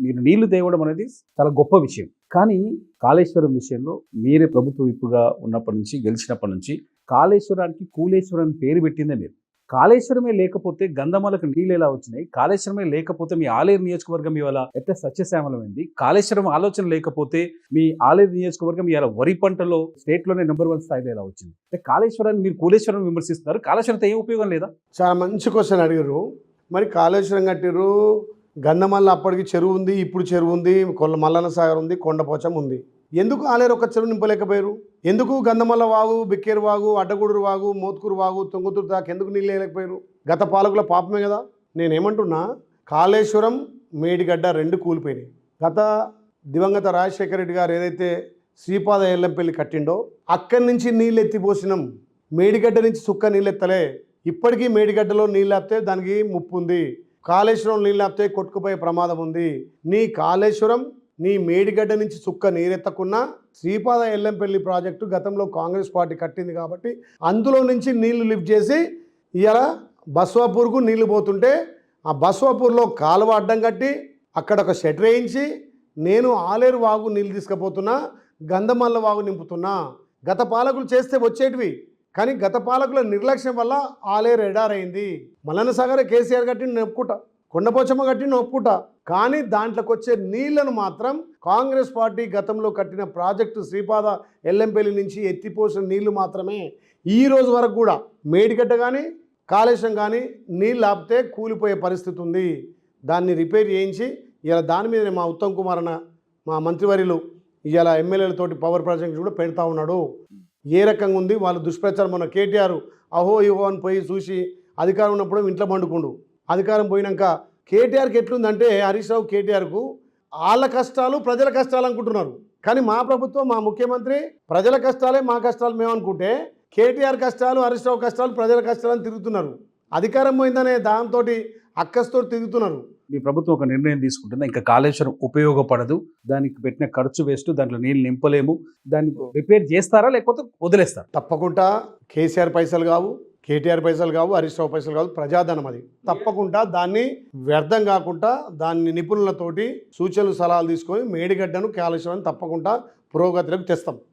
మీరు నీళ్లు తేవడం అనేది చాలా గొప్ప విషయం. కానీ కాళేశ్వరం విషయంలో మీరే ప్రభుత్వ విప్పుగా ఉన్నప్పటి నుంచి, గెలిచినప్పటి నుంచి కాళేశ్వరానికి కూలేశ్వరం అని పేరు పెట్టిందే మీరు. కాళేశ్వరమే లేకపోతే గంధమాలకు నీళ్ళు ఎలా వచ్చినాయి? కాళేశ్వరమే లేకపోతే మీ ఆలేరు నియోజకవర్గం ఇవాళ ఎట్లా సస్యశ్యామలమైంది? కాళేశ్వరం ఆలోచన లేకపోతే మీ ఆలేరు నియోజకవర్గం ఇవాళ వరి పంటలో స్టేట్‌లోనే నంబర్ 1 స్థాయిలో ఎలా వచ్చింది? అంటే కాళేశ్వరాన్ని మీరు కూలేశ్వరం విమర్శిస్తున్నారు. కాళేశ్వరంతో ఏం ఉపయోగం లేదా? చాలా మంచి క్వశ్చన్ అడిగారు. మరి కాళేశ్వరం కట్టిర్రు, గంధమల్ల అప్పటికి చెరువు ఉంది, ఇప్పుడు చెరువు ఉంది, మల్లన్న సాగర్ ఉంది, కొండపోచం ఉంది. ఎందుకు ఆలేరు ఒక చెరువు నింపలేకపోయారు? ఎందుకు గంధమల్ల వాగు, బిక్కేరు వాగు, అడ్డగూడూరు వాగు, మోత్కూరు వాగు, తుంగతుర్తి దాకా ఎందుకు నీళ్ళు వేయలేకపోయారు? గత పాలకుల పాపమే కదా. నేనేమంటున్నా, కాళేశ్వరం, మేడిగడ్డ 2 కూలిపోయినాయి. గత దివంగత రాజశేఖర రెడ్డి గారు ఏదైతే శ్రీపాద ఎల్లంపల్లి కట్టిండో అక్కడి నుంచి నీళ్ళు ఎత్తిపోసినాం. మేడిగడ్డ నుంచి సుక్క నీళ్ళు ఎత్తలే. ఇప్పటికీ మేడిగడ్డలో నీళ్ళు ఆపితే దానికి ముప్పు ఉంది. కాళేశ్వరం నీళ్ళు ఆపితే కొట్టుకుపోయే ప్రమాదం ఉంది. నీ కాళేశ్వరం, నీ మేడిగడ్డ నుంచి సుక్క నీరెత్తకున్నా శ్రీపాద ఎల్లంపల్లి ప్రాజెక్టు గతంలో కాంగ్రెస్ పార్టీ కట్టింది కాబట్టి అందులో నుంచి నీళ్లు లిఫ్ట్ చేసి ఇవాళ బస్వాపూర్కు నీళ్లు పోతుంటే ఆ బస్వాపూర్లో కాలువ అడ్డం కట్టి అక్కడ ఒక షెటర్ వేయించి నేను ఆలేరు వాగు నీళ్ళు తీసుకుపోతున్నా, గంధమల్ల వాగు నింపుతున్నా. గత పాలకులు చేస్తే వచ్చేటివి, కానీ గత పాలకుల నిర్లక్ష్యం వల్ల ఆలేరు ఎడారైంది. మల్లన్న సాగర్ కేసీఆర్ కట్టి నేను ఒప్పుకుంటా, కొండపోచమ్మ కట్టి నేను ఒప్పుకుంటా. కానీ దాంట్లోకి వచ్చే నీళ్లను మాత్రం కాంగ్రెస్ పార్టీ గతంలో కట్టిన ప్రాజెక్టు శ్రీపాద ఎల్లంపల్లి నుంచి ఎత్తిపోసిన నీళ్లు మాత్రమే ఈ రోజు వరకు కూడా మేడిగడ్డ కానీ కాళేశ్వరం కానీ నీళ్ళు ఆపితే కూలిపోయే పరిస్థితి ఉంది. దాన్ని రిపేర్ చేయించి ఇలా దాని మీద మా ఉత్తమ్ కుమార్ అన్న మా మంత్రివర్యులు ఇవాళ ఎమ్మెల్యేలతోటి పవర్ ప్రాజెక్ట్ కూడా పెడతా ఉన్నాడు. ఏ రకంగా ఉంది వాళ్ళ దుష్ప్రచారం. మన కేటీఆర్ అహో ఇహో అని పోయి చూసి అధికారం ఉన్నప్పుడు ఇంట్లో పండుకుండు. అధికారం పోయినాక కేటీఆర్కి ఎట్లుందంటే హరీష్ రావు కేటీఆర్కు వాళ్ళ కష్టాలు ప్రజల కష్టాలు అనుకుంటున్నారు. కానీ మా ప్రభుత్వం, మా ముఖ్యమంత్రి ప్రజల కష్టాలే మా కష్టాలు మేము అనుకుంటే కేటీఆర్ కష్టాలు, హరీష్ రావు కష్టాలు ప్రజల కష్టాలని తిరుగుతున్నారు. అధికారం పోయిందనే దాంతో అక్కస్తో తిరుగుతున్నారు. మీ ప్రభుత్వం ఒక నిర్ణయం తీసుకుంటుందా, ఇంకా కాళేశ్వరం ఉపయోగపడదు, దానికి పెట్టిన ఖర్చు వేస్ట్, దాంట్లో నీళ్ళు నింపలేము, దాన్ని రిపేర్ చేస్తారా లేకపోతే వదిలేస్తారా? తప్పకుండా కేసీఆర్ పైసలు కావు, కేటీఆర్ పైసలు కావు, హరీష్ రావు పైసలు కావు, ప్రజాధనం అది. తప్పకుండా దాన్ని వ్యర్థం కాకుండా దాన్ని నిపుణులతోటి సూచనలు సలహాలు తీసుకొని మేడిగడ్డను కాళేశ్వరాన్ని తప్పకుండా పురోగతిలోకి తెస్తాం.